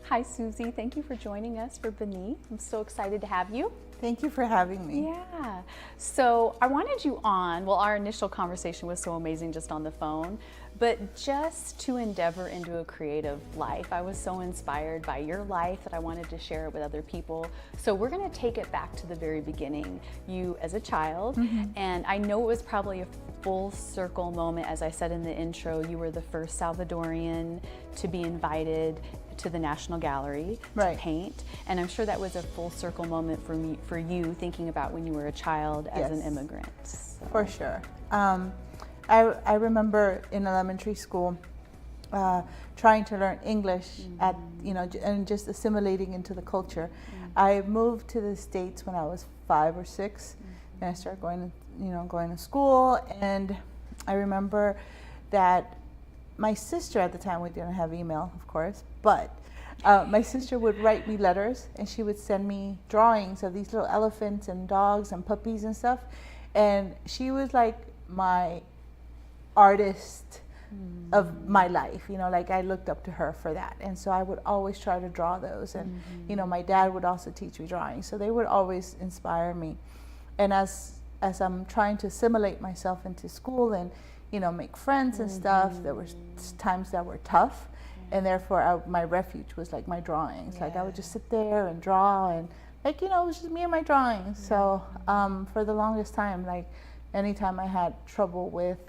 Hi, Susie. Thank you for joining us for Beneath. I'm so excited to have you. Thank you for having me. Yeah. So I wanted you on. Well, our initial conversation was so amazing just on the phone, but just to endeavor into a creative life. I was so inspired by your life that I wanted to share it with other people. So we're going to take it back to the very beginning, you as a child. And I know it was probably a full circle moment. As I said in the intro, you were the first Salvadorian to be invited to the National Gallery to paint, and I'm sure that was a full circle moment for you thinking about when you were a child as an immigrant. So. For sure. I remember in elementary school trying to learn English at and just assimilating into the culture. I moved to the States when I was 5 or 6, and I started going to school, and I remember that my sister at the time, we didn't have email, of course, but my sister would write me letters, and she would send me drawings of these little elephants and dogs and puppies and stuff. And she was like my artist of my life, like I looked up to her for that. And so I would always try to draw those. And, my dad would also teach me drawing. So they would always inspire me. And as I'm trying to assimilate myself into school and make friends and stuff, there were times that were tough, and therefore my refuge was like my drawings. Like I would just sit there and draw, and it was just me and my drawings. So for the longest time, like anytime I had trouble with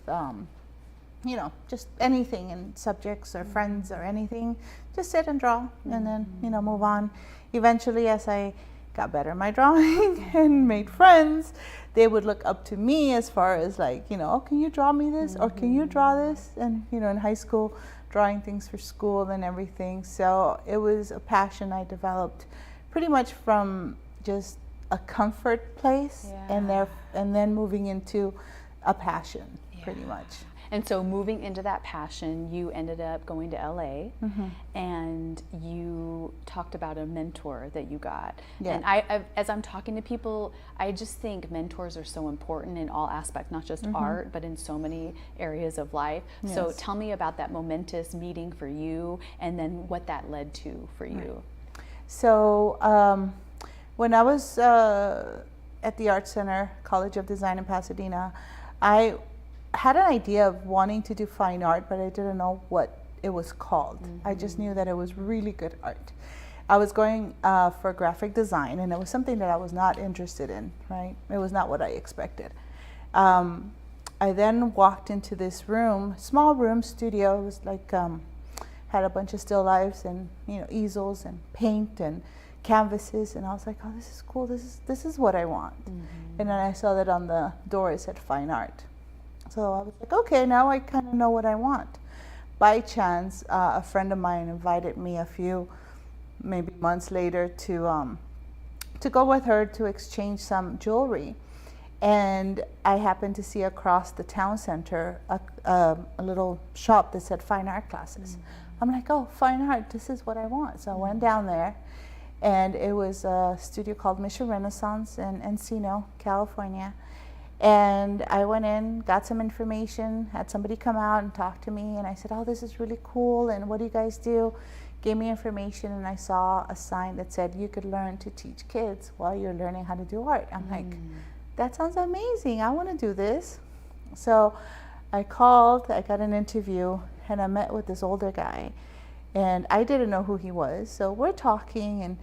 just anything in subjects or friends or anything, just sit and draw and then move on. Eventually, as I got better at my drawing and made friends, they would look up to me as far as like, oh, can you draw me this? Or can you draw this? And, in high school, drawing things for school and everything. So it was a passion I developed pretty much from just a comfort place and then moving into a passion, pretty much. And so moving into that passion, you ended up going to LA, and you talked about a mentor that you got. And as I'm talking to people, I just think mentors are so important in all aspects, not just art, but in so many areas of life. So tell me about that momentous meeting for you, and then what that led to for you. So when I was at the Art Center, College of Design in Pasadena, I had an idea of wanting to do fine art, but I didn't know what it was called. I just knew that it was really good art. I was going for graphic design, and it was something that I was not interested in, right? It was not what I expected. I then walked into this room, small room, studio. It was like, had a bunch of still lifes and, easels and paint and canvases, and I was like, oh, this is cool. This is what I want. And then I saw that on the door it said fine art. So I was like, okay, now I kind of know what I want. By chance, a friend of mine invited me a few, maybe months later, to go with her to exchange some jewelry. And I happened to see across the town center a little shop that said fine art classes. I'm like, oh, fine art, this is what I want. So I went down there, and it was a studio called Mission Renaissance in Encino, California. And I went in, got some information, had somebody come out and talk to me, and I said, oh, this is really cool, and what do you guys do? Gave me information, and I saw a sign that said you could learn to teach kids while you're learning how to do art. I'm like, that sounds amazing, I want to do this. So I called, I got an interview, and I met with this older guy, and I didn't know who he was. So we're talking, and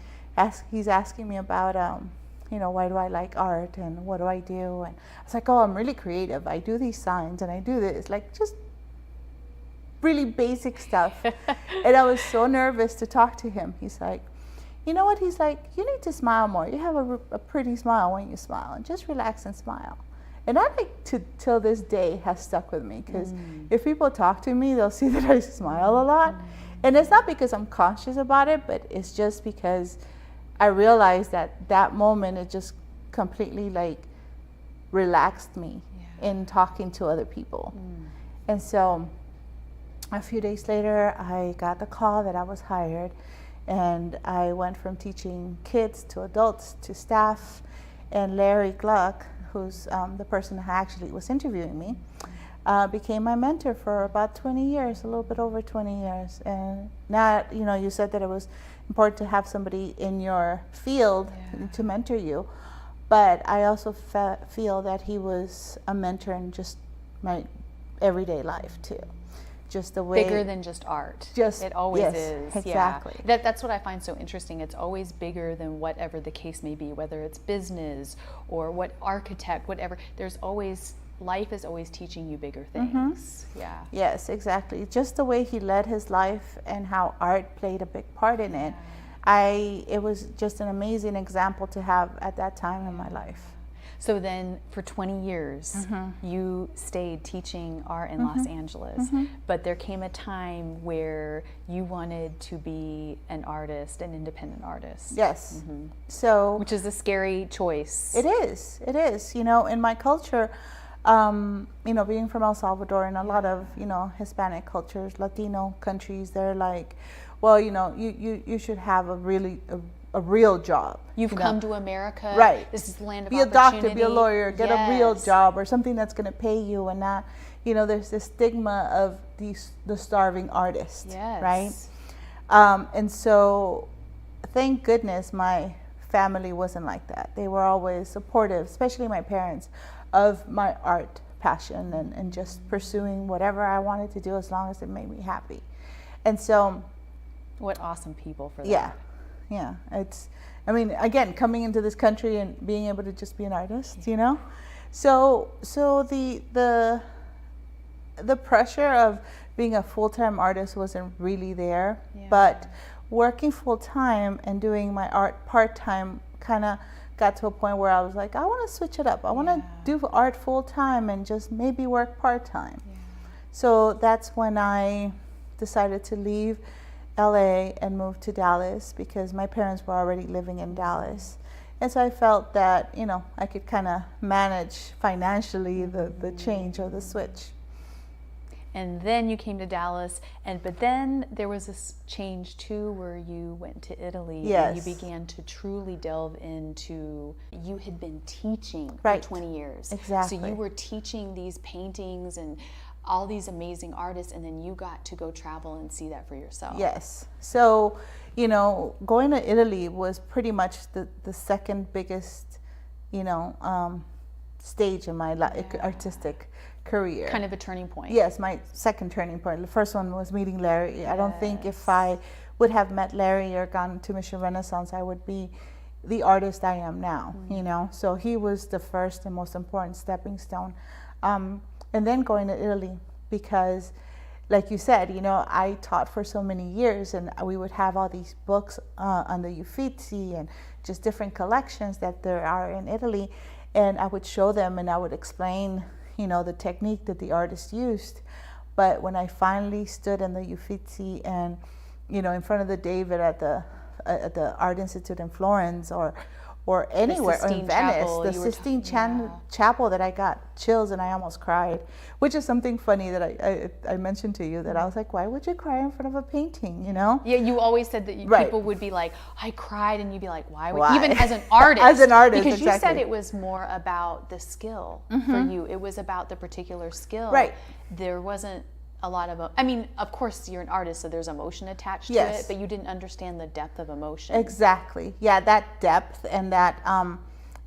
he's asking me about why do I like art and what do I do? And I was like, oh, I'm really creative. I do these signs and I do this, like just really basic stuff. And I was so nervous to talk to him. He's like, you know what? He's like, you need to smile more. You have a pretty smile when you smile, and just relax and smile. And that, till this day, has stuck with me, because if people talk to me, they'll see that I smile a lot. And it's not because I'm conscious about it, but it's just because I realized that moment, it just completely relaxed me in talking to other people. And so a few days later, I got the call that I was hired, and I went from teaching kids to adults to staff. And Larry Gluck, who's the person who actually was interviewing me, became my mentor for about 20 years, a little bit over 20 years. And now, you said that it was important to have somebody in your field to mentor you. But I also feel that he was a mentor in just my everyday life too. Just the way bigger than just art. It always is. Exactly. Yeah. That's what I find so interesting. It's always bigger than whatever the case may be, whether it's business or what architect, whatever. Life is always teaching you bigger things. Yeah. Yes, exactly. Just the way he led his life and how art played a big part in it. It was just an amazing example to have at that time in my life. So then for 20 years, you stayed teaching art in Los Angeles, but there came a time where you wanted to be an artist, an independent artist. Yes. So, which is a scary choice. It is. In my culture, being from El Salvador and a lot of, Hispanic cultures, Latino countries, they're like, well, you should have a real job. You've come to America. Right. This is the land of opportunity. Be a doctor, be a lawyer, get a real job or something that's going to pay you and not, there's this stigma of the starving artist. Yes. Right? And so thank goodness my family wasn't like that. They were always supportive, especially my parents, of my art passion and just pursuing whatever I wanted to do as long as it made me happy. And so... What awesome people for that. Yeah. Again, coming into this country and being able to just be an artist, So the pressure of being a full-time artist wasn't really there, but working full-time and doing my art part-time kind of got to a point where I was like, I want to switch it up. I want to do art full-time and just maybe work part-time. So that's when I decided to leave LA and move to Dallas because my parents were already living in Dallas. And so I felt that, I could kind of manage financially the change or the switch. And then you came to Dallas, but then there was this change too where you went to Italy. Yes. And you began to truly delve into, you had been teaching for 20 years. Exactly. So you were teaching these paintings and all these amazing artists, and then you got to go travel and see that for yourself. Yes. So, going to Italy was pretty much the second biggest, stage in my artistic career. Kind of a turning point. Yes, my second turning point. The first one was meeting Larry. I don't think if I would have met Larry or gone to Mission Renaissance, I would be the artist I am now, So he was the first and most important stepping stone. And then going to Italy because, like you said, I taught for so many years and we would have all these books on the Uffizi and just different collections that there are in Italy. And I would show them and I would explain, the technique that the artist used. But when I finally stood in the Uffizi and, in front of the David at the Art Institute in Florence or anywhere in Venice, the Sistine Chapel that I got chills and I almost cried, which is something funny that I mentioned to you that I was like, why would you cry in front of a painting, Yeah, you always said that people would be like, I cried, and you'd be like, why? Even as an artist. As an artist, because exactly. You said it was more about the skill for you. It was about the particular skill. Right. There wasn't a lot of, of course you're an artist, so there's emotion attached to it, but you didn't understand the depth of emotion. Exactly. Yeah, that depth and that,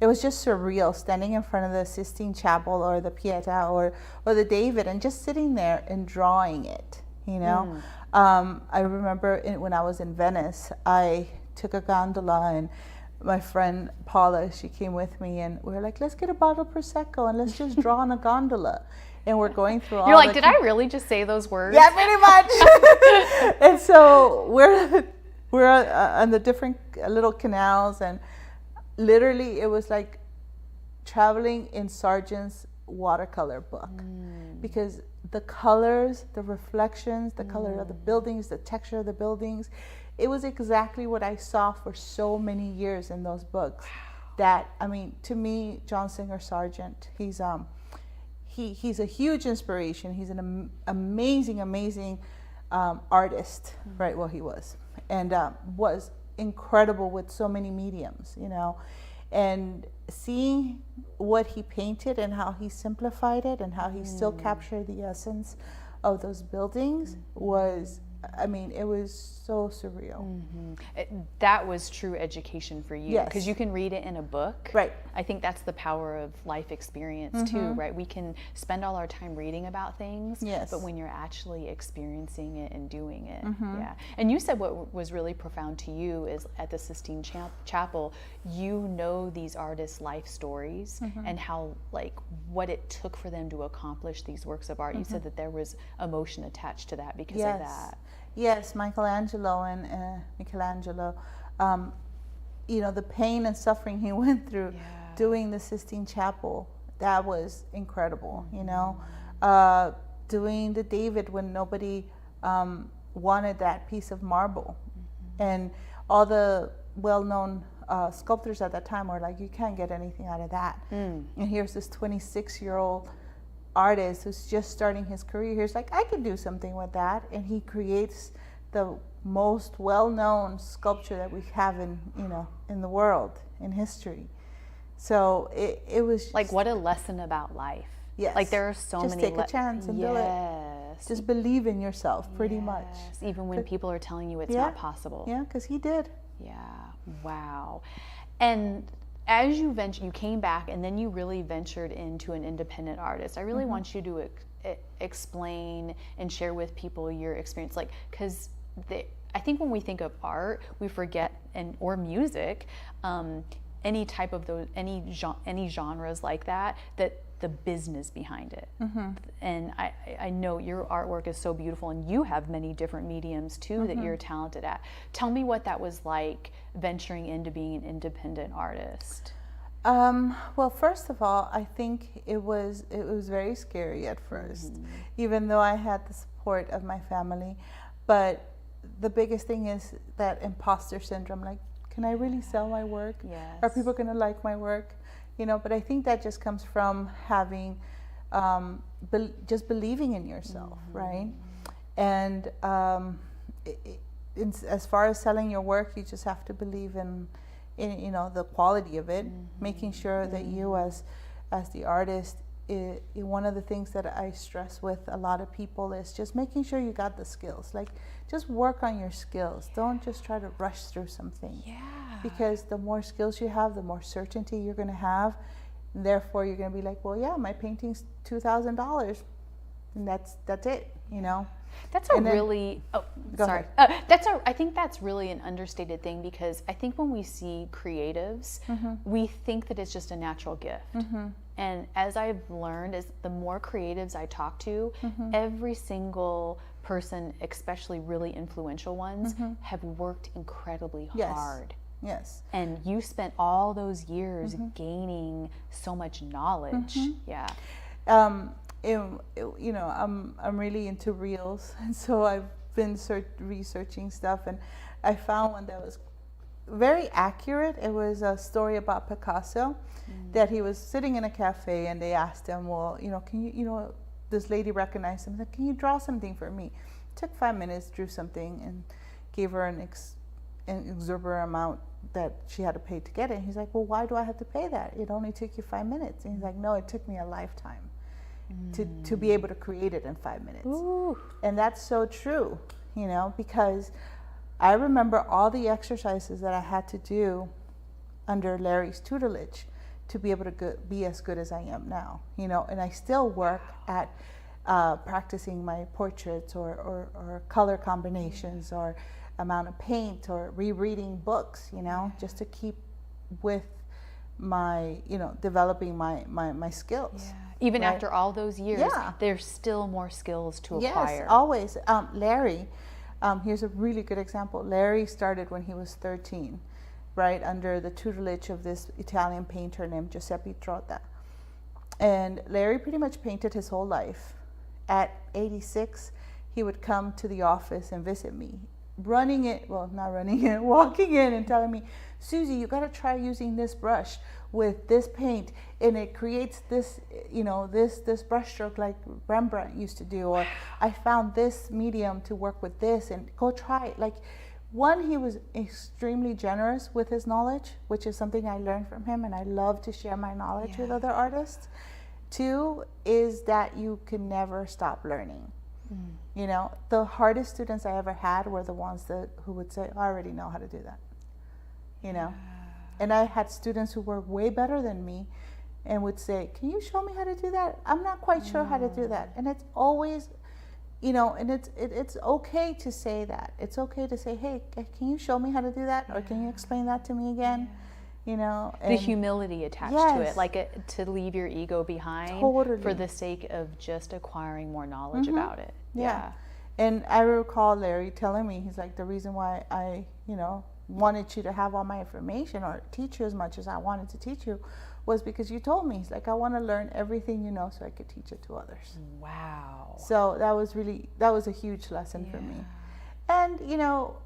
it was just surreal standing in front of the Sistine Chapel or the Pietà or the David and just sitting there and drawing it, I remember when I was in Venice, I took a gondola and my friend Paula, she came with me and we were like, let's get a bottle of Prosecco and let's just draw on a gondola. And we're going through all. You're like, did I really just say those words? Yeah, pretty much. And so we're on the different little canals, and literally it was like traveling in Sargent's watercolor book, because the colors, the reflections, the color of the buildings, the texture of the buildings, it was exactly what I saw for so many years in those books. That to me, John Singer Sargent, he's a huge inspiration. He's an amazing artist, right? Well, he was, and was incredible with so many mediums, And seeing what he painted and how he simplified it and how he still captured the essence of those buildings was, I mean, it was so surreal. That was true education for you, Yes. because you can read it in a book. Right. I think that's the power of life experience too, right? We can spend all our time reading about things, Yes. but when you're actually experiencing it and doing it, yeah. And you said what was really profound to you is at the Sistine Chapel, you know these artists' life stories and how, like, what it took for them to accomplish these works of art. You said that there was emotion attached to that because of that. Yes, Michelangelo, you know, the pain and suffering he went through doing the Sistine Chapel, that was incredible, you know. Doing the David when nobody wanted that piece of marble. And all the well-known sculptors at that time were like, you can't get anything out of that. And here's this 26-year-old artist who's just starting his career. He's like, I can do something with that, and he creates the most well-known sculpture that we have in, you know, in the world, in history. So it was like, what a lesson about life. Yes. Like, there are so just many. Just take a chance and do it. Just believe in yourself, pretty much. Even when people are telling you it's not possible. Yeah, because he did. Yeah. Wow. And as you came back, and then you really ventured into an independent artist. I really want you to explain and share with people your experience, like, because I think when we think of art, we forget, or music, any type of those, any genres like that the business behind it. And I know your artwork is so beautiful, and you have many different mediums too that you're talented at. Tell me what that was like, venturing into being an independent artist. Well, first of all, I think it was very scary at first, even though I had the support of my family. But the biggest thing is that imposter syndrome, like, can I really sell my work? Yes. Are people going to like my work? You know, but I think that just comes from having, just believing in yourself, right? And as far as selling your work, you just have to believe in you know, the quality of it, making sure that you as the artist, one of the things that I stress with a lot of people is just making sure you got the skills. Like, just work on your skills. Don't just try to rush through something. Yeah. Because the more skills you have, the more certainty you're going to have. And therefore, you're going to be like, well, yeah, my painting's $2,000, and that's it, you know. That's I think that's really an understated thing, because I think when we see creatives, we think that it's just a natural gift. And as I've learned, is the more creatives I talk to, every single person, especially really influential ones, have worked incredibly hard. Yes. And you spent all those years gaining so much knowledge. Yeah. You know, I'm really into reels, and so I've been researching stuff, and I found one that was very accurate. It was a story about Picasso, that he was sitting in a cafe, and they asked him, well, you know, can you, you know, this lady recognized him, said, can you draw something for me? Took 5 minutes, drew something, and gave her an exorbitant amount that she had to pay to get it. And he's like, well, why do I have to pay that? It only took you 5 minutes. And he's like, no, it took me a lifetime to be able to create it in 5 minutes. Ooh. And that's so true, you know, because I remember all the exercises that I had to do under Larry's tutelage to be able to be as good as I am now, you know. And I still work at practicing my portraits or color combinations or amount of paint or rereading books, you know, just to keep with my, you know, developing my skills. Yeah. Even right? after all those years, there's still more skills to acquire. Yes, always. Larry, here's a really good example. Larry started when he was 13, right, under the tutelage of this Italian painter named Giuseppe Trotta. And Larry pretty much painted his whole life. At 86, he would come to the office and visit me, walking in and telling me, Susie, you got to try using this brush with this paint, and it creates this, you know, this brush stroke like Rembrandt used to do, or I found this medium to work with this, and go try it. Like, one, he was extremely generous with his knowledge, which is something I learned from him, and I love to share my knowledge with other artists. Two is that you can never stop learning. You know, the hardest students I ever had were the ones who would say, I already know how to do that, you know. And I had students who were way better than me and would say, can you show me how to do that? I'm not quite sure how to do that. And it's always, you know, and it's okay to say that. It's okay to say, hey, can you show me how to do that? Or can you explain that to me again? You know, the humility attached to it, like to leave your ego behind for the sake of just acquiring more knowledge about it. Yeah. And I recall Larry telling me, he's like, the reason why I, you know, wanted you to have all my information or teach you as much as I wanted to teach you was because you told me. He's like, I want to learn everything you know so I could teach it to others. Wow. So that was a huge lesson for me. And, you know,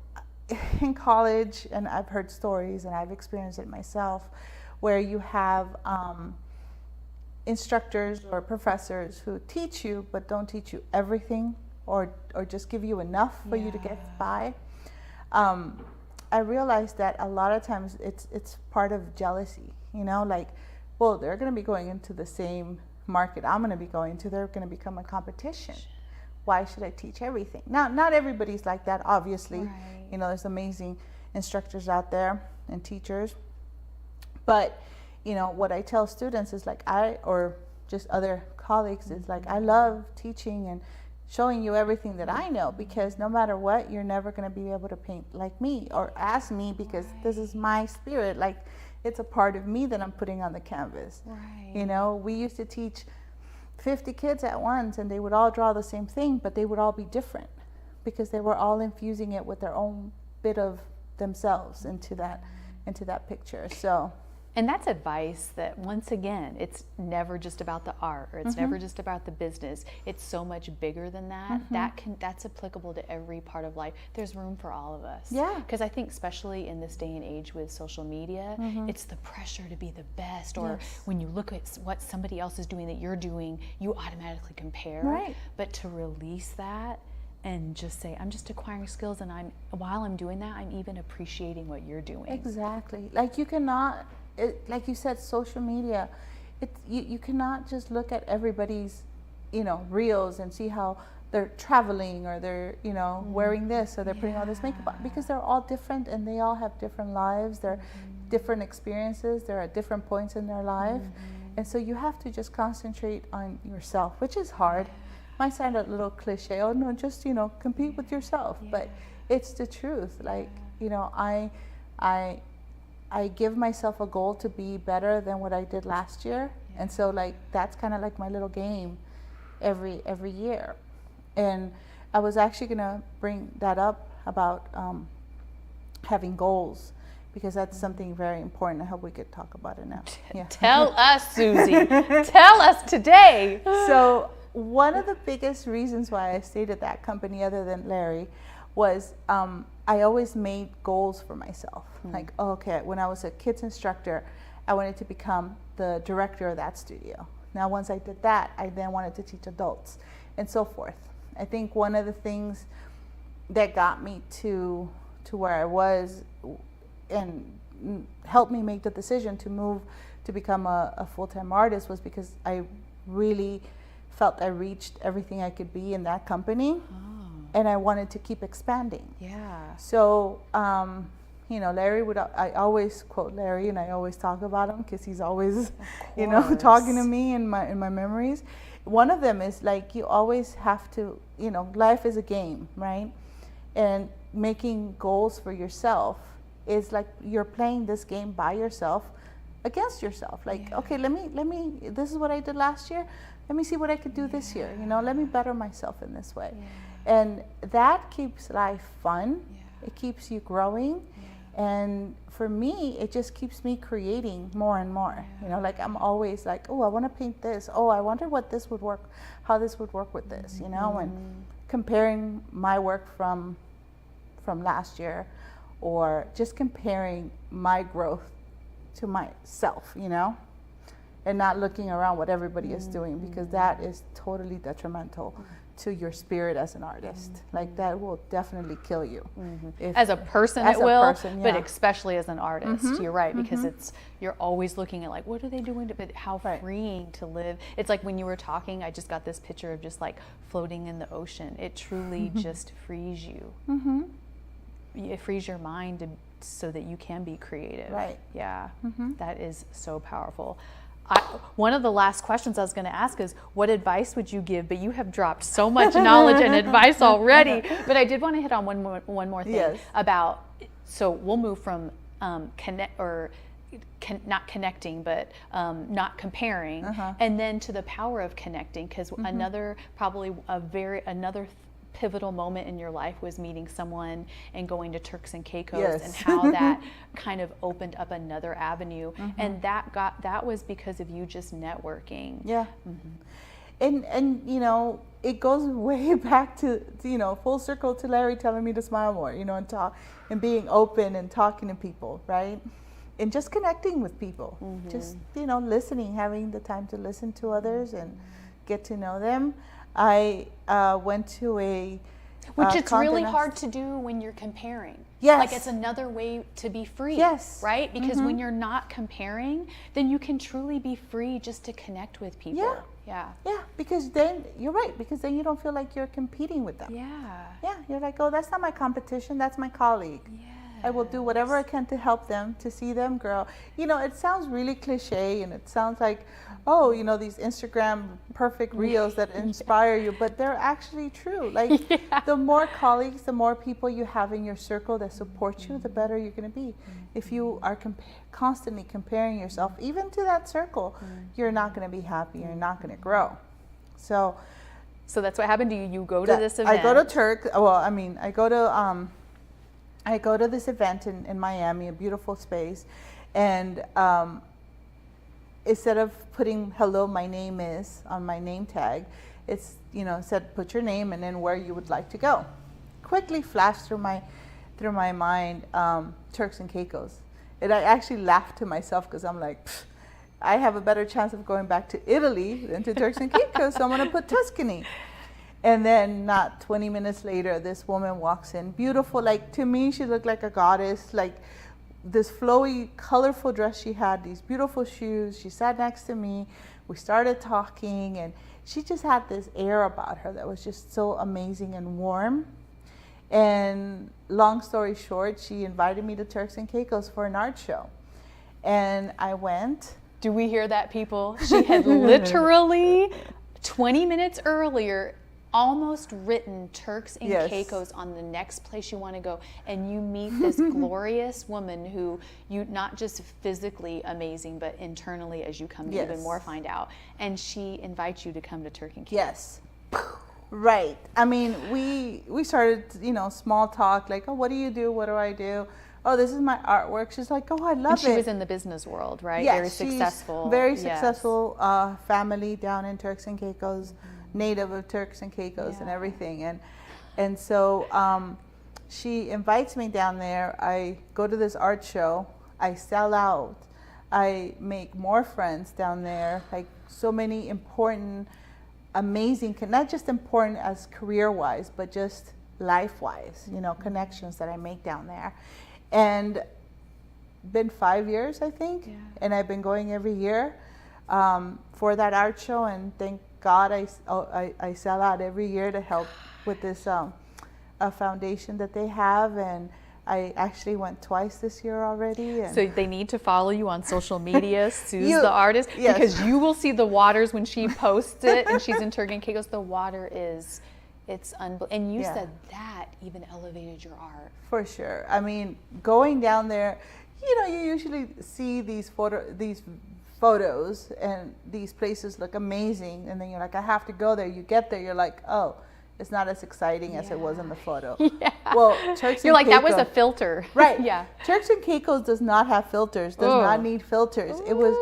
in college, and I've heard stories and I've experienced it myself, where you have instructors or professors who teach you but don't teach you everything or just give you enough for you to get by. I realized that a lot of times it's part of jealousy, you know, like, well, they're going to be going into the same market I'm going to be going to. They're going to become a competition. Why should I teach everything? Now, not everybody's like that, obviously. Right. You know, there's amazing instructors out there and teachers. But, you know, what I tell students is like, or just other colleagues is like, I love teaching and showing you everything that I know, because no matter what, you're never going to be able to paint like me or as me, because this is my spirit. Like, it's a part of me that I'm putting on the canvas. Right. You know, we used to teach 50 kids at once and they would all draw the same thing, but they would all be different because they were all infusing it with their own bit of themselves into that picture. So, and that's advice that, once again, it's never just about the art, or it's never just about the business. It's so much bigger than that. That's applicable to every part of life. There's room for all of us. Yeah. Because I think, especially in this day and age with social media, it's the pressure to be the best, or when you look at what somebody else is doing that you're doing, you automatically compare. Right. But to release that and just say, I'm just acquiring skills, and while I'm doing that, I'm even appreciating what you're doing. Exactly. Like, you cannot, like you said, social media, you cannot just look at everybody's, you know, reels and see how they're traveling, or they're, you know, wearing this, or they're putting all this makeup on, because they're all different and they all have different lives. They're different experiences. They're at different points in their life. And so you have to just concentrate on yourself, which is hard. Might sound a little cliche, oh no, just, you know, compete with yourself, but it's the truth. Like, you know, I give myself a goal to be better than what I did last year. And so, like, that's kind of like my little game every year. And I was actually going to bring that up about having goals, because that's something very important. I hope we could talk about it now. Tell us, Susie. Tell us today. So one of the biggest reasons why I stayed at that company, other than Larry, was I always made goals for myself. Like, oh, okay, when I was a kids instructor, I wanted to become the director of that studio. Now, once I did that, I then wanted to teach adults, and so forth. I think one of the things that got me to where I was and helped me make the decision to move to become a full-time artist was because I really felt I reached everything I could be in that company. And I wanted to keep expanding. Yeah. So, you know, I always quote Larry, and I always talk about him because he's always, you know, talking to me in my memories. One of them is like, you always have to, you know, life is a game, right? And making goals for yourself is like you're playing this game by yourself against yourself. Like, okay, let me, this is what I did last year. Let me see what I could do this year. You know, let me better myself in this way. And that keeps life fun. It keeps you growing. And for me, it just keeps me creating more and more. You know, like I'm always like, oh, I want to paint this. Oh, I wonder what this would work, how this would work with this, you know, and comparing my work from last year, or just comparing my growth to myself, you know, and not looking around what everybody is doing, because that is totally detrimental to your spirit as an artist. Like that will definitely kill you. As a person as it a will, person, but yeah. especially as an artist. You're right, because you're always looking at like, what are they doing but how Right. freeing to live. It's like when you were talking, I just got this picture of just like floating in the ocean. It truly just frees you. It frees your mind so that you can be creative. Right. Yeah, that is so powerful. One of the last questions I was going to ask is, what advice would you give? But you have dropped so much knowledge and advice already. But I did want to hit on one more thing. Yes. About, so we'll move from not connecting, but not comparing, and then to the power of connecting. Because another pivotal moment in your life was meeting someone and going to Turks and Caicos, Yes. and how that kind of opened up another avenue, and that was because of you just networking. Yeah. And you know, it goes way back to you know, full circle to Larry telling me to smile more, you know, and talk and being open and talking to people, right? And just connecting with people, just, you know, listening, having the time to listen to others and get to know them. I went to a Which it's really Condé hard to do when you're comparing. Yes. Like it's another way to be free. Yes. Right? Because when you're not comparing, then you can truly be free just to connect with people. Yeah. Yeah. Yeah, because then you're right, because then you don't feel like you're competing with them. Yeah. Yeah, you're like, oh, that's not my competition, that's my colleague. Yeah. I will do whatever I can to help them, to see them grow. You know, it sounds really cliche, and it sounds like, oh, you know, these Instagram perfect reels that inspire you, but they're actually true. Like, the more colleagues, the more people you have in your circle that support you, the better you're going to be. If you are constantly comparing yourself, even to that circle, you're not going to be happy, you're not going to grow. So that's what happened to you. You go to this event. I go to Turk. Well, I mean, I go to this event in Miami, a beautiful space, and instead of putting "hello, my name is" on my name tag, it's, you know, said put your name and then where you would like to go. Quickly flashed through my mind Turks and Caicos, and I actually laughed to myself because I'm like, I have a better chance of going back to Italy than to Turks and Caicos, so I'm gonna put Tuscany. And then not 20 minutes later, this woman walks in, beautiful, like to me, she looked like a goddess, like this flowy, colorful dress she had, these beautiful shoes. She sat next to me, we started talking, and she just had this air about her that was just so amazing and warm. And long story short, she invited me to Turks and Caicos for an art show. And I went. Do we hear that, people? She had literally 20 minutes earlier almost written Turks and Caicos on the next place you want to go, and you meet this glorious woman who you, not just physically amazing, but internally, as you come to even more find out, and she invites you to come to Turks and Caicos. Yes. Right. I mean, we started, you know, small talk, like, oh, what do you do? What do I do? Oh, this is my artwork. She's like, oh, I love it. And she was in the business world, right? Yes, Very successful. Very successful family down in Turks and Caicos, native of Turks and Caicos and everything. And so she invites me down there. I go to this art show. I sell out. I make more friends down there, like so many important, amazing, not just important as career-wise, but just life-wise, you know, connections that I make down there. And been 5 years, I think, and I've been going every year for that art show, and thank God I sell out every year to help with this a foundation that they have, and I actually went twice this year already. And so they need to follow you on social media, Suze the artist, because you will see the waters when she posts it, and she's in Turks and Caicos. The water is, it's unbelievable. And you said that even elevated your art. For sure. I mean, going down there, you know, you usually see these photos and these places look amazing, and then you're like, I have to go there. You get there, you're like, oh, it's not as exciting as it was in the photo. Well, Turks you're and like, that Caicos, was a filter. Right. Yeah. Turks and Caicos does not have filters, does not need filters. It was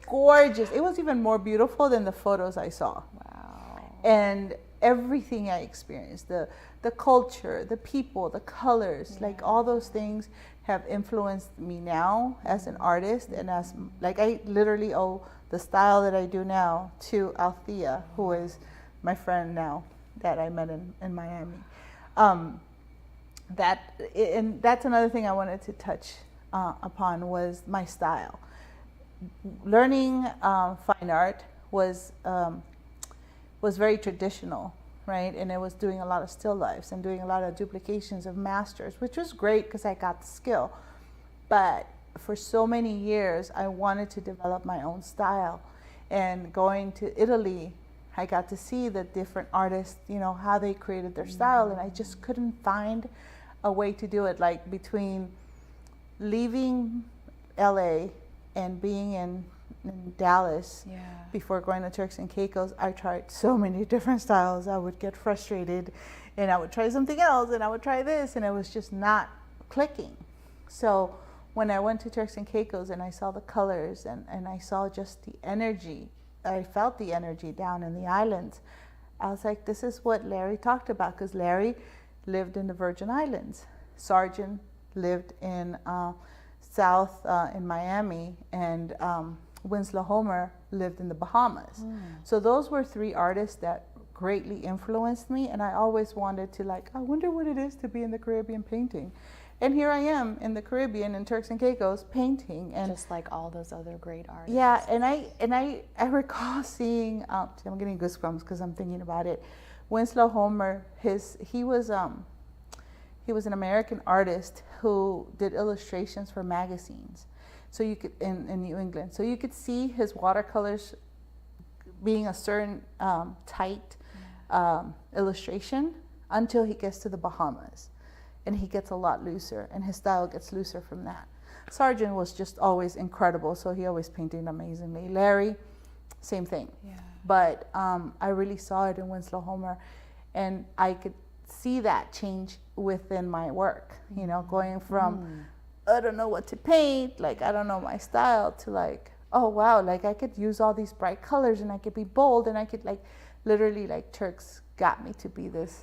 gorgeous. It was even more beautiful than the photos I saw. Wow. And everything I experienced, the culture, the people, the colors, like all those things have influenced me now as an artist, and as, like, I literally owe the style that I do now to Althea, who is my friend now. that I met in Miami. And that's another thing I wanted to touch upon was my style. Learning fine art was very traditional, right? And it was doing a lot of still lifes and doing a lot of duplications of masters, which was great because I got the skill. But for so many years, I wanted to develop my own style. And going to Italy, I got to see the different artists, you know, how they created their style, and I just couldn't find a way to do it. Like between leaving LA and being in Dallas before going to Turks and Caicos, I tried so many different styles. I would get frustrated and I would try something else and I would try this, and it was just not clicking. So when I went to Turks and Caicos and I saw the colors and I saw just the energy, I felt the energy down in the islands. I was like, this is what Larry talked about, because Larry lived in the Virgin Islands. Sargent lived in South in Miami, and Winslow Homer lived in the Bahamas. So those were three artists that greatly influenced me, and I always wanted to, like, I wonder what it is to be in the Caribbean painting. And here I am in the Caribbean, in Turks and Caicos, painting, and just like all those other great artists. Yeah, and I recall seeing. I'm getting goosebumps because I'm thinking about it. Winslow Homer, he was an American artist who did illustrations for magazines. So you could in New England, so you could see his watercolors being a certain tight illustration until he gets to the Bahamas. And he gets a lot looser, and his style gets looser from that. Sargent was just always incredible, so he always painted amazingly. Larry, same thing. Yeah. But I really saw it in Winslow Homer, and I could see that change within my work, you know, going from, I don't know what to paint, like, I don't know my style, to like, oh wow, like I could use all these bright colors, and I could be bold, and I could, like, literally, like, Turks got me to be this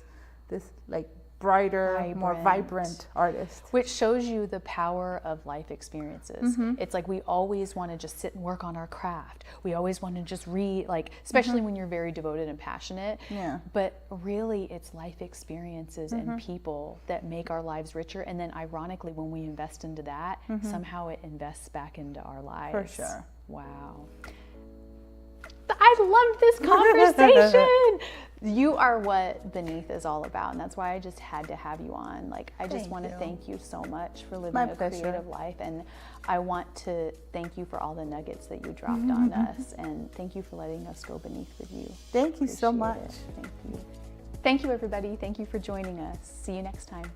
like, brighter, more vibrant artist. Which shows you the power of life experiences. It's like we always want to just sit and work on our craft. We always want to just read, like, especially when you're very devoted and passionate. Yeah. But really, it's life experiences and people that make our lives richer. And then ironically, when we invest into that, somehow it invests back into our lives. For sure. Wow. I love this conversation. You are what Beneath is all about, and that's why I just had to have you on. Like, I just want to thank you so much for living a creative life, and I want to thank you for all the nuggets that you dropped on us, and thank you for letting us go beneath with you. Thank you so much. Thank you. Thank you, everybody. Thank you for joining us. See you next time.